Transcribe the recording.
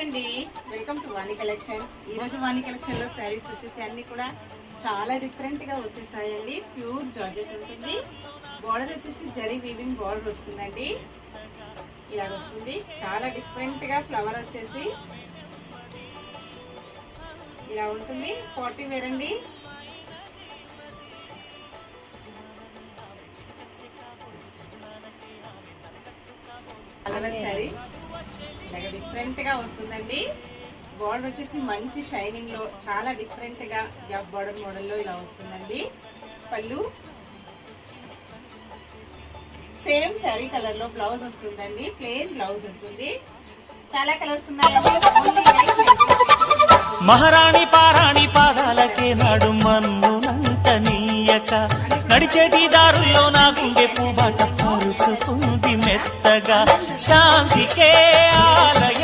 అండి, welcome to Vani collections. ఈ రోజు వాణి కలెక్షన్ లో శారీస్ వచ్చేసి అన్ని కూడా చాలా డిఫరెంట్ గా వచ్చేసాయండి. ప్యూర్ జార్జెట్ ఉంటుంది. బార్డర్ వచ్చేసి జరీ వీవింగ్ బార్డర్ వస్తుందండి. ఇలా వస్తుంది. చాలా డిఫరెంట్ గా ఫ్లవర్ వచ్చేసి ఇలా ఉంటుంది. 40 వేర్ అండి. శారీ ఇలాగ డిఫరెంట్ గా వస్తుందండి. బార్డర్ వచ్చేసి మంచి షైనింగ్ లో చాలా డిఫరెంట్ గా గ్యాప్ బార్డర్ మోడల్ లో ఇలా వస్తుందండి. పళ్ళు సేమ్ శారీ కలర్ లో బ్లౌజ్ వస్తుందండి. ప్లెయిన్ బ్లౌజ్ ఉంటుంది. చాలా కలర్స్ ఉన్నాయండి. మహారాణి పారాణి పాదాలకే నాడు మన్నునంత నీయక నడిచేటి దారుల్లో నా గుండె పూబాట పారుచుకుంది మెత్తగా శాంతికే ఆలయ